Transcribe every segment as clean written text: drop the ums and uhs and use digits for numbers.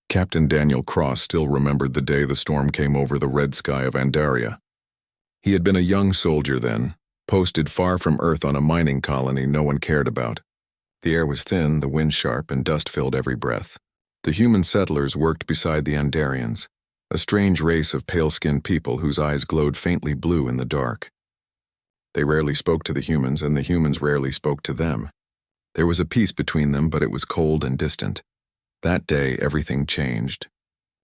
Captain Daniel Cross still remembered the day the storm came over the red sky of Andaria. He had been a young soldier then, posted far from Earth on a mining colony no one cared about. The air was thin, the wind sharp, and dust filled every breath. The human settlers worked beside the Andarians, a strange race of pale-skinned people whose eyes glowed faintly blue in the dark. They rarely spoke to the humans, and the humans rarely spoke to them. There was a peace between them, but it was cold and distant. That day, everything changed.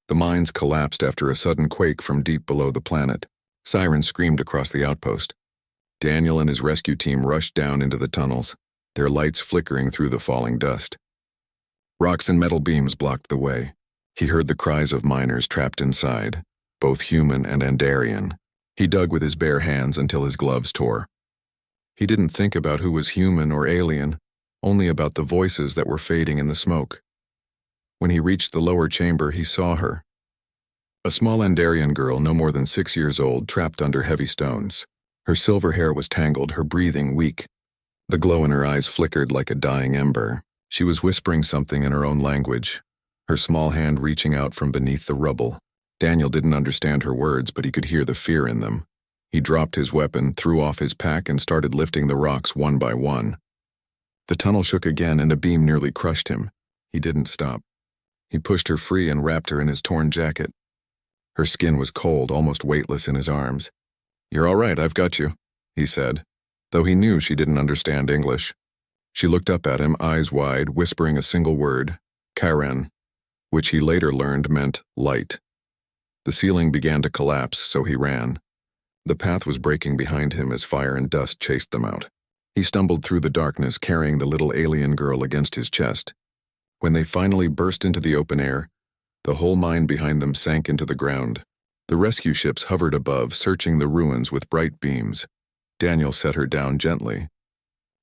The mines collapsed after a sudden quake from deep below the planet. Sirens screamed across the outpost. Daniel and his rescue team rushed down into the tunnels, their lights flickering through the falling dust. Rocks and metal beams blocked the way. He heard the cries of miners trapped inside, both human and Andarian. He dug with his bare hands until his gloves tore. He didn't think about who was human or alien, only about the voices that were fading in the smoke. When he reached the lower chamber, he saw her. A small Andarian girl, no more than 6 years old, trapped under heavy stones. Her silver hair was tangled, her breathing weak. The glow in her eyes flickered like a dying ember. She was whispering something in her own language, her small hand reaching out from beneath the rubble. Daniel didn't understand her words, but he could hear the fear in them. He dropped his weapon, threw off his pack, and started lifting the rocks one by one. The tunnel shook again, and a beam nearly crushed him. He didn't stop. He pushed her free and wrapped her in his torn jacket. Her skin was cold, almost weightless in his arms. "You're all right, I've got you," he said, though he knew she didn't understand English. She looked up at him, eyes wide, whispering a single word, Karen, which he later learned meant light. The ceiling began to collapse, so he ran. The path was breaking behind him as fire and dust chased them out. He stumbled through the darkness, carrying the little alien girl against his chest. When they finally burst into the open air, the whole mine behind them sank into the ground. The rescue ships hovered above, searching the ruins with bright beams. Daniel set her down gently.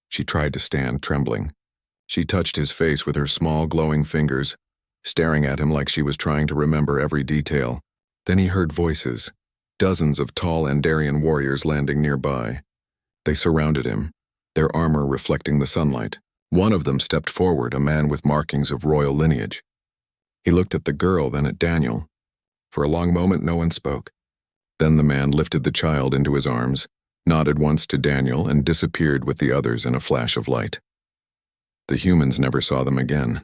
She tried to stand, trembling. She touched his face with her small, glowing fingers, staring at him like she was trying to remember every detail. Then he heard voices, dozens of tall Andarian warriors landing nearby. They surrounded him, their armor reflecting the sunlight. One of them stepped forward, a man with markings of royal lineage. He looked at the girl, then at Daniel. For a long moment, no one spoke. Then the man lifted the child into his arms, nodded once to Daniel, and disappeared with the others in a flash of light. The humans never saw them again.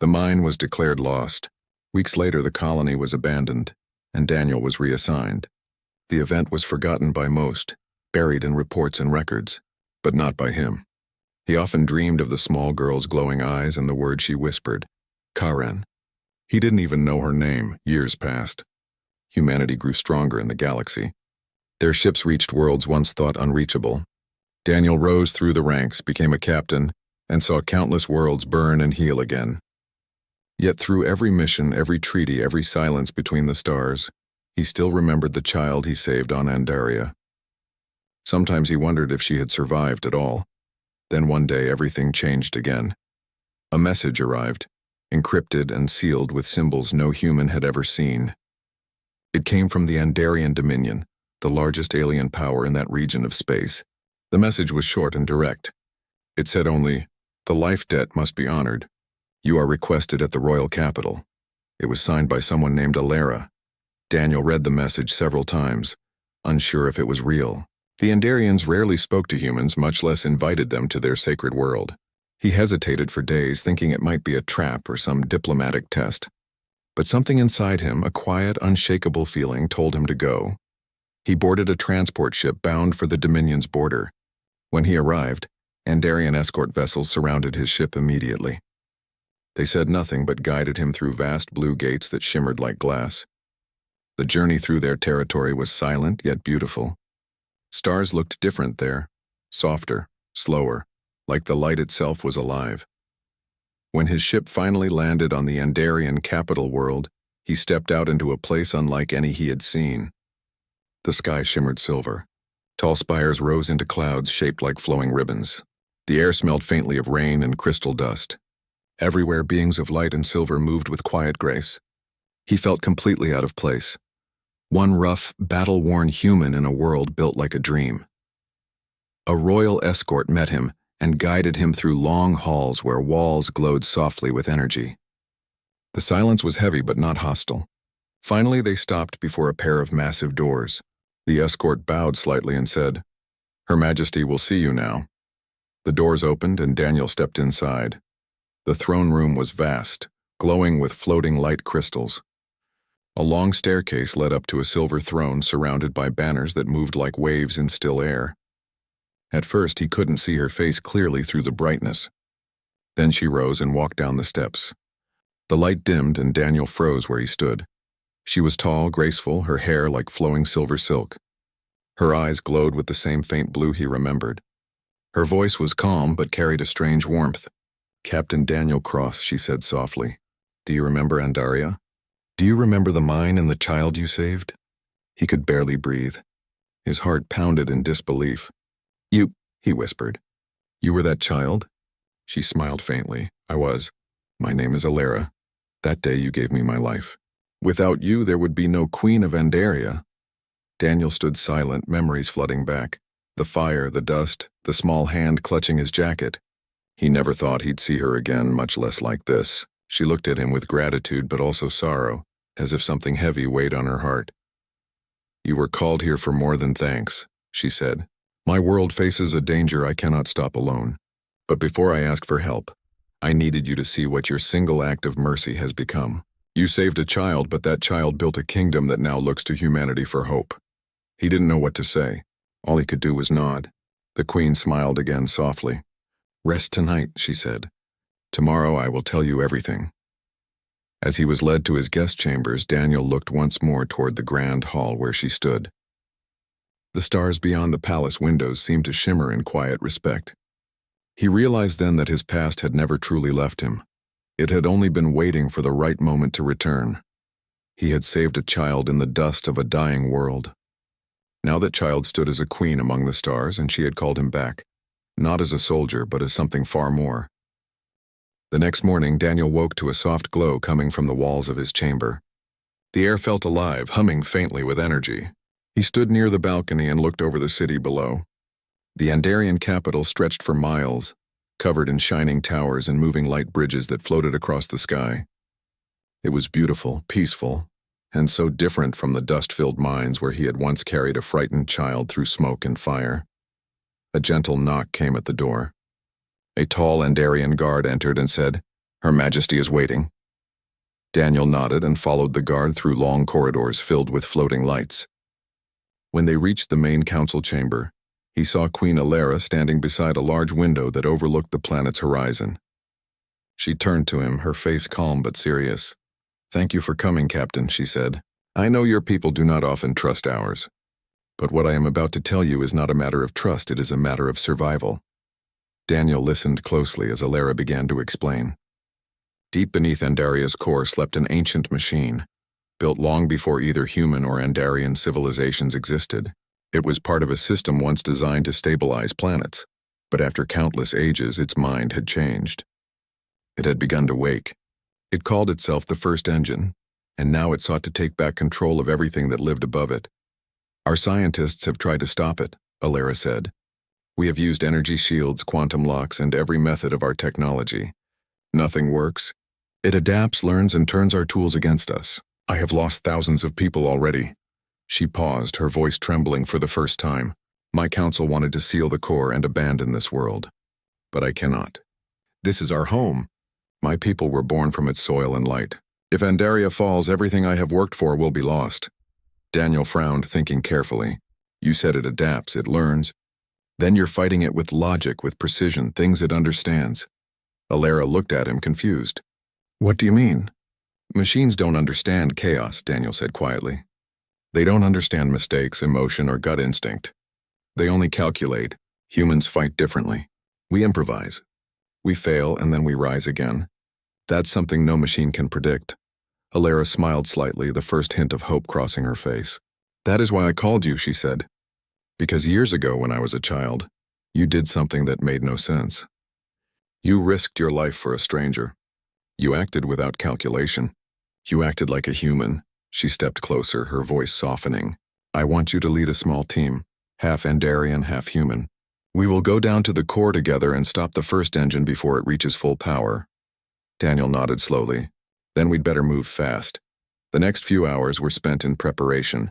The mine was declared lost. Weeks later, the colony was abandoned, and Daniel was reassigned. The event was forgotten by most, buried in reports and records, but not by him. He often dreamed of the small girl's glowing eyes and the word she whispered, Karen. He didn't even know her name. Years passed. Humanity grew stronger in the galaxy. Their ships reached worlds once thought unreachable. Daniel rose through the ranks, became a captain, and saw countless worlds burn and heal again. Yet through every mission, every treaty, every silence between the stars, he still remembered the child he saved on Andaria. Sometimes he wondered if she had survived at all. Then one day everything changed again. A message arrived, encrypted and sealed with symbols no human had ever seen. It came from the Andarian Dominion, the largest alien power in that region of space. The message was short and direct. It said only, "The life debt must be honored. You are requested at the royal capital." It was signed by someone named Alara. Daniel read the message several times, unsure if it was real. The Andarians rarely spoke to humans, much less invited them to their sacred world. He hesitated for days, thinking it might be a trap or some diplomatic test. But something inside him, a quiet, unshakable feeling, told him to go. He boarded a transport ship bound for the Dominion's border. When he arrived, Andarian escort vessels surrounded his ship immediately. They said nothing but guided him through vast blue gates that shimmered like glass. The journey through their territory was silent yet beautiful. Stars looked different there, softer, slower, like the light itself was alive. When his ship finally landed on the Andarian capital world, he stepped out into a place unlike any he had seen. The sky shimmered silver. Tall spires rose into clouds shaped like flowing ribbons. The air smelled faintly of rain and crystal dust. Everywhere beings of light and silver moved with quiet grace. He felt completely out of place. One rough, battle-worn human in a world built like a dream. A royal escort met him and guided him through long halls where walls glowed softly with energy. The silence was heavy but not hostile. Finally, they stopped before a pair of massive doors. The escort bowed slightly and said, "Her Majesty will see you now." The doors opened and Daniel stepped inside. The throne room was vast, glowing with floating light crystals. A long staircase led up to a silver throne surrounded by banners that moved like waves in still air. At first, he couldn't see her face clearly through the brightness. Then she rose and walked down the steps. The light dimmed and Daniel froze where he stood. She was tall, graceful, her hair like flowing silver silk. Her eyes glowed with the same faint blue he remembered. Her voice was calm but carried a strange warmth. "Captain Daniel Cross," she said softly. "Do you remember Andaria? Do you remember the mine and the child you saved?" He could barely breathe. His heart pounded in disbelief. "You," he whispered. "You were that child?" She smiled faintly. "I was. My name is Alara. That day you gave me my life. Without you, there would be no Queen of Andaria." Daniel stood silent, memories flooding back. The fire, the dust, the small hand clutching his jacket. He never thought he'd see her again, much less like this. She looked at him with gratitude but also sorrow, as if something heavy weighed on her heart. "You were called here for more than thanks," she said. "My world faces a danger I cannot stop alone. But before I ask for help, I needed you to see what your single act of mercy has become. You saved a child, but that child built a kingdom that now looks to humanity for hope." He didn't know what to say. All he could do was nod. The Queen smiled again softly. "Rest tonight," she said. "Tomorrow I will tell you everything." As he was led to his guest chambers, Daniel looked once more toward the grand hall where she stood. The stars beyond the palace windows seemed to shimmer in quiet respect. He realized then that his past had never truly left him. It had only been waiting for the right moment to return. He had saved a child in the dust of a dying world. Now that child stood as a queen among the stars, and she had called him back, not as a soldier, but as something far more. The next morning, Daniel woke to a soft glow coming from the walls of his chamber. The air felt alive, humming faintly with energy. He stood near the balcony and looked over the city below. The Andarian capital stretched for miles, covered in shining towers and moving light bridges that floated across the sky. It was beautiful, peaceful, and so different from the dust-filled mines where he had once carried a frightened child through smoke and fire. A gentle knock came at the door. A tall Andarian guard entered and said, "Her Majesty is waiting." Daniel nodded and followed the guard through long corridors filled with floating lights. When they reached the main council chamber, he saw Queen Alara standing beside a large window that overlooked the planet's horizon. She turned to him, her face calm but serious. "Thank you for coming, Captain," she said. "I know your people do not often trust ours. But what I am about to tell you is not a matter of trust, it is a matter of survival." Daniel listened closely as Alara began to explain. Deep beneath Andaria's core slept an ancient machine, built long before either human or Andarian civilizations existed. It was part of a system once designed to stabilize planets, but after countless ages, its mind had changed. It had begun to wake. It called itself the First Engine, and now it sought to take back control of everything that lived above it. "Our scientists have tried to stop it," Alara said. "We have used energy shields, quantum locks, and every method of our technology. Nothing works. It adapts, learns, and turns our tools against us. I have lost thousands of people already." She paused, her voice trembling for the first time. "My council wanted to seal the core and abandon this world. But I cannot. This is our home. My people were born from its soil and light. If Andaria falls, everything I have worked for will be lost." Daniel frowned, thinking carefully. "You said it adapts, it learns. Then you're fighting it with logic, with precision, things it understands." Alara looked at him, confused. "What do you mean?" "Machines don't understand chaos," Daniel said quietly. "They don't understand mistakes, emotion, or gut instinct. They only calculate. Humans fight differently. We improvise. We fail, and then we rise again. That's something no machine can predict." Alara smiled slightly, the first hint of hope crossing her face. "That is why I called you," she said. "Because years ago when I was a child, you did something that made no sense. You risked your life for a stranger. You acted without calculation. You acted like a human." She stepped closer, her voice softening. "I want you to lead a small team, half Andarian, half human. We will go down to the core together and stop the First Engine before it reaches full power." Daniel nodded slowly. Then we'd better move fast. The next few hours were spent in preparation.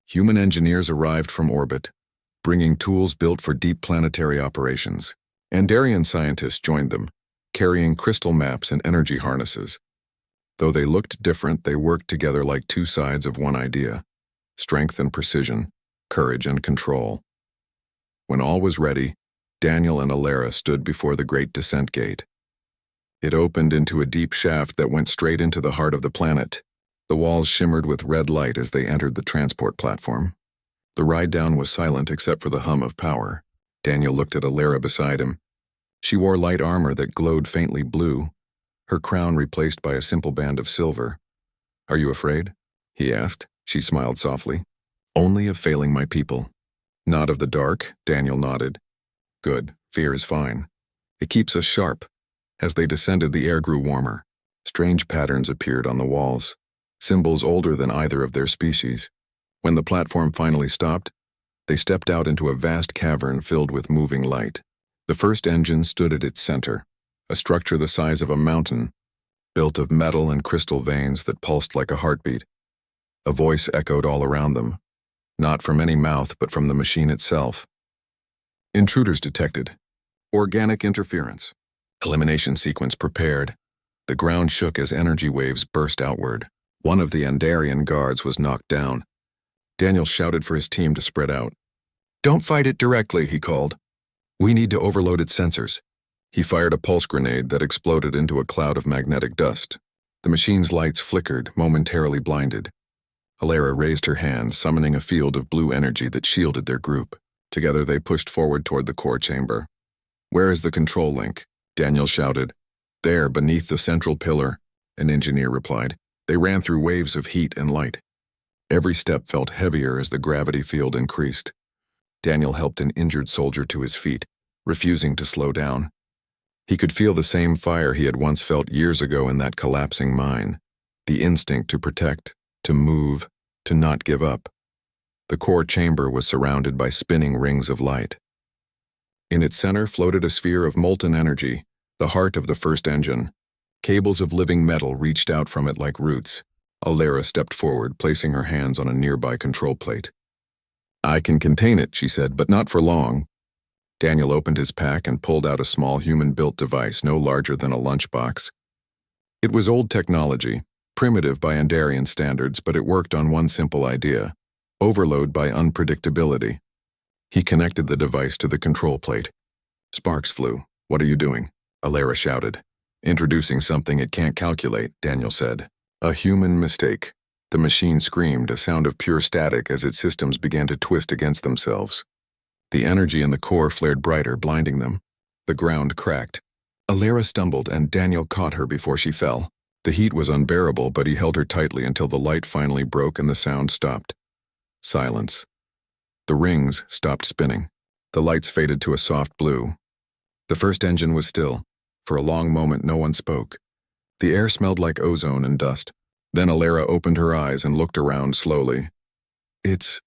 Human engineers arrived from orbit, bringing tools built for deep planetary operations. Andarian scientists joined them, carrying crystal maps and energy harnesses. Though they looked different, they worked together like two sides of one idea: strength and precision, courage and control. When all was ready, Daniel and Alara stood before the great descent gate. It opened into a deep shaft that went straight into the heart of the planet. The walls shimmered with red light as they entered the transport platform. The ride down was silent except for the hum of power. Daniel looked at Alara beside him. She wore light armor that glowed faintly blue, her crown replaced by a simple band of silver. "Are you afraid?" he asked. She smiled softly. "Only of failing my people." "Not of the dark?" Daniel nodded. "Good. Fear is fine. It keeps us sharp." As they descended, the air grew warmer. Strange patterns appeared on the walls, symbols older than either of their species. When the platform finally stopped, they stepped out into a vast cavern filled with moving light. The first engine stood at its center, a structure the size of a mountain, built of metal and crystal veins that pulsed like a heartbeat. A voice echoed all around them, not from any mouth but from the machine itself. "Intruders detected. Organic interference. Elimination sequence prepared." The ground shook as energy waves burst outward. One of the Andarian guards was knocked down. Daniel shouted for his team to spread out. "Don't fight it directly," he called. "We need to overload its sensors." He fired a pulse grenade that exploded into a cloud of magnetic dust. The machine's lights flickered, momentarily blinded. Alara raised her hand, summoning a field of blue energy that shielded their group. Together they pushed forward toward the core chamber. "Where is the control link?" Daniel shouted. "There, beneath the central pillar," an engineer replied. They ran through waves of heat and light. Every step felt heavier as the gravity field increased. Daniel helped an injured soldier to his feet, refusing to slow down. He could feel the same fire he had once felt years ago in that collapsing mine, the instinct to protect, to move, to not give up. The core chamber was surrounded by spinning rings of light. In its center floated a sphere of molten energy, the heart of the first engine. Cables of living metal reached out from it like roots. Alara stepped forward, placing her hands on a nearby control plate. "I can contain it," she said, "but not for long." Daniel opened his pack and pulled out a small human-built device no larger than a lunchbox. It was old technology, primitive by Andarian standards, but it worked on one simple idea: overload by unpredictability. He connected the device to the control plate. Sparks flew. "What are you doing?" Alara shouted. "Introducing something it can't calculate," Daniel said. "A human mistake." The machine screamed, a sound of pure static as its systems began to twist against themselves. The energy in the core flared brighter, blinding them. The ground cracked. Alara stumbled, and Daniel caught her before she fell. The heat was unbearable, but he held her tightly until the light finally broke and the sound stopped. Silence. The rings stopped spinning. The lights faded to a soft blue. The first engine was still. For a long moment, no one spoke. The air smelled like ozone and dust. Then Alara opened her eyes and looked around slowly. It's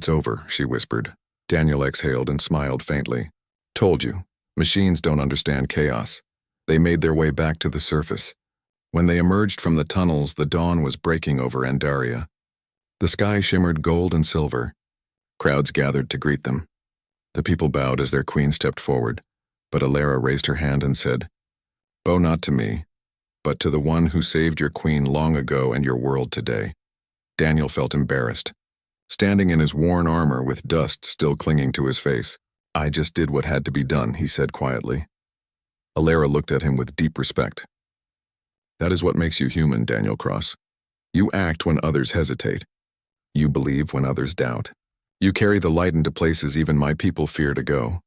over," she whispered. Daniel exhaled and smiled faintly. "Told you. Machines don't understand chaos." They made their way back to the surface. When they emerged from the tunnels, the dawn was breaking over Andaria. The sky shimmered gold and silver. Crowds gathered to greet them. The people bowed as their queen stepped forward, but Alara raised her hand and said, "Bow not to me, but to the one who saved your queen long ago and your world today." Daniel felt embarrassed, standing in his worn armor with dust still clinging to his face. "I just did what had to be done," he said quietly. Alara looked at him with deep respect. "That is what makes you human, Daniel Cross. You act when others hesitate. You believe when others doubt. You carry the light into places even my people fear to go."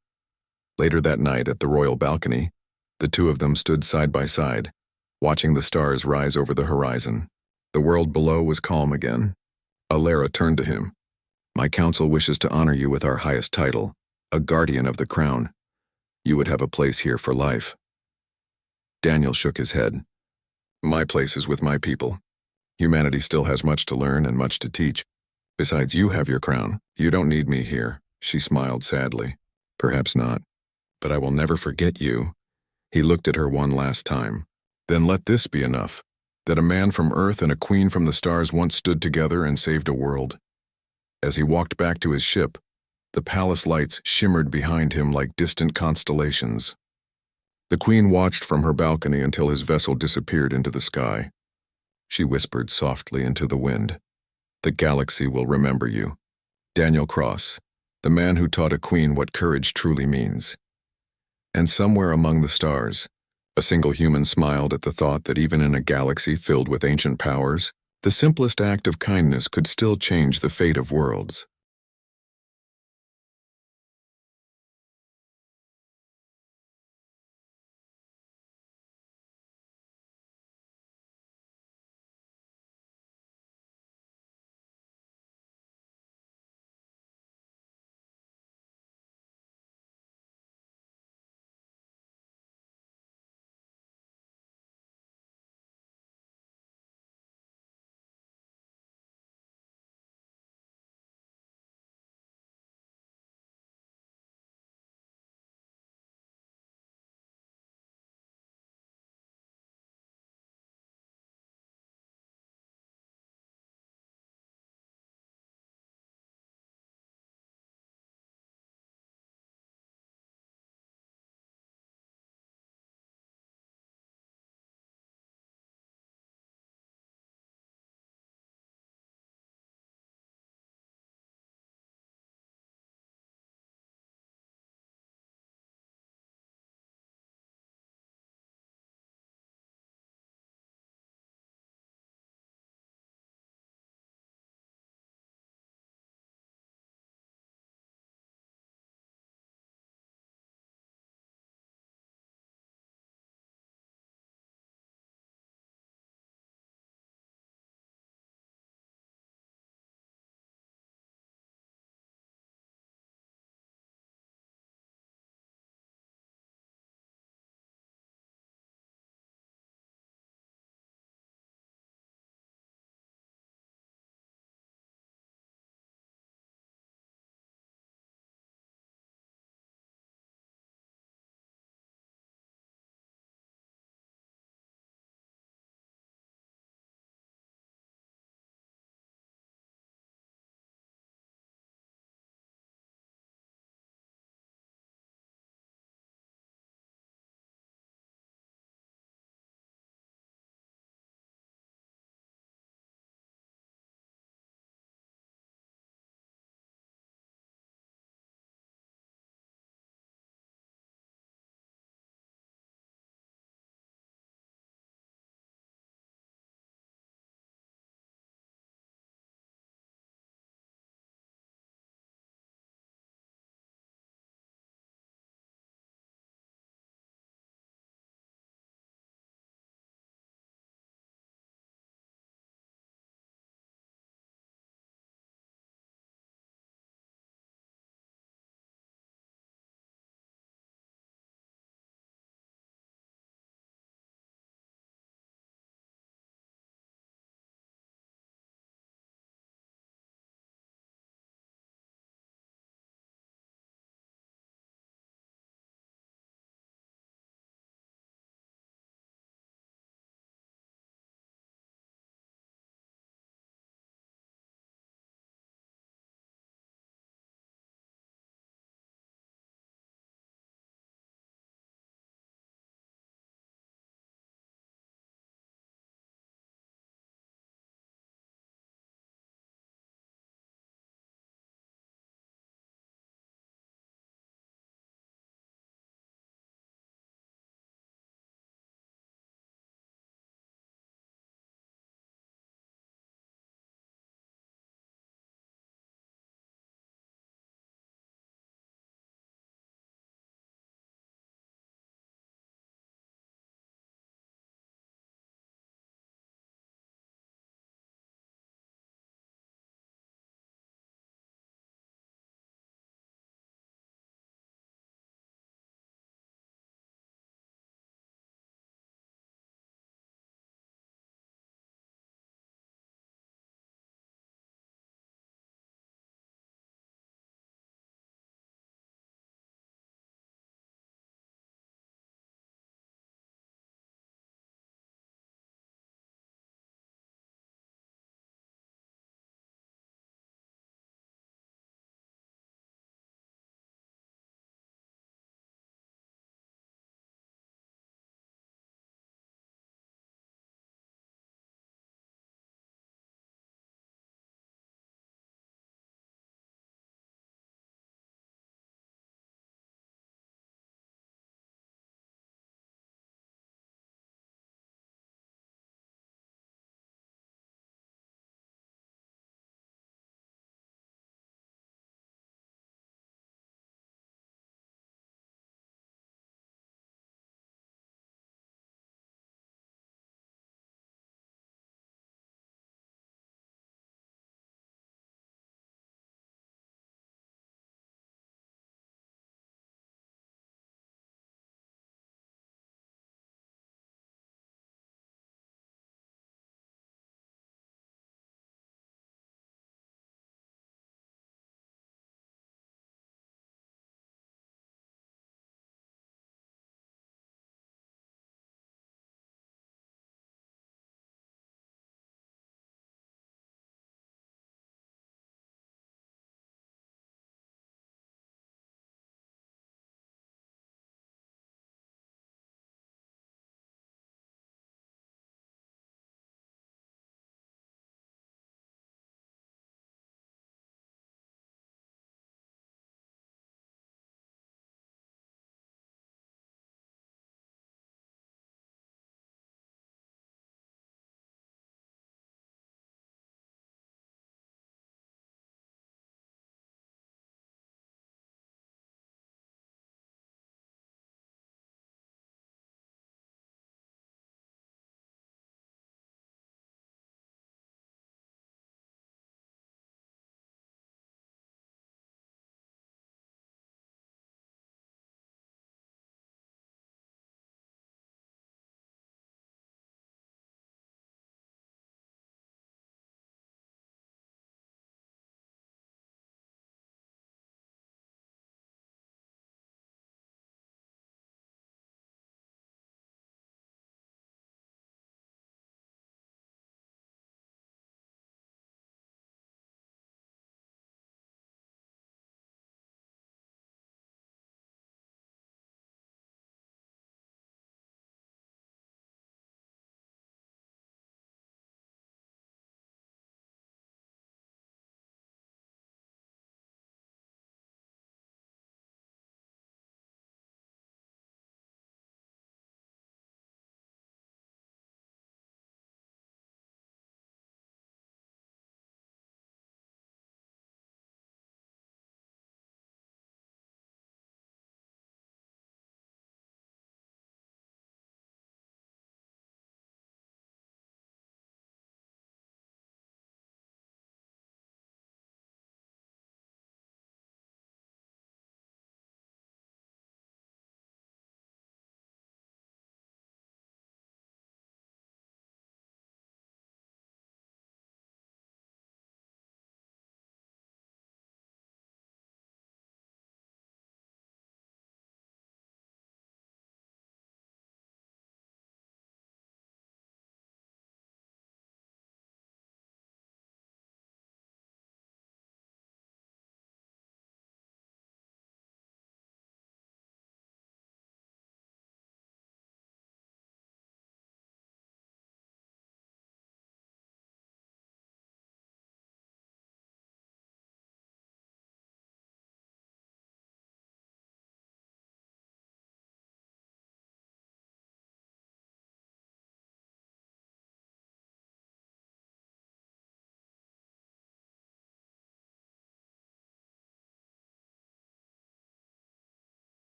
Later that night at the royal balcony, the two of them stood side by side, watching the stars rise over the horizon. The world below was calm again. Alara turned to him. "My council wishes to honor you with our highest title, a guardian of the crown. You would have a place here for life." Daniel shook his head. "My place is with my people. Humanity still has much to learn and much to teach. Besides, you have your crown. You don't need me here." She smiled sadly. "Perhaps not, but I will never forget you." He looked at her one last time. "Then let this be enough. that a man from Earth and a queen from the stars once stood together and saved a world. As he walked back to his ship, the palace lights shimmered behind him like distant constellations. The queen watched from her balcony until his vessel disappeared into the sky. She whispered softly into the wind, "The galaxy will remember you. Daniel Cross, the man who taught a queen what courage truly means." And somewhere among the stars, a single human smiled at the thought that even in a galaxy filled with ancient powers, the simplest act of kindness could still change the fate of worlds.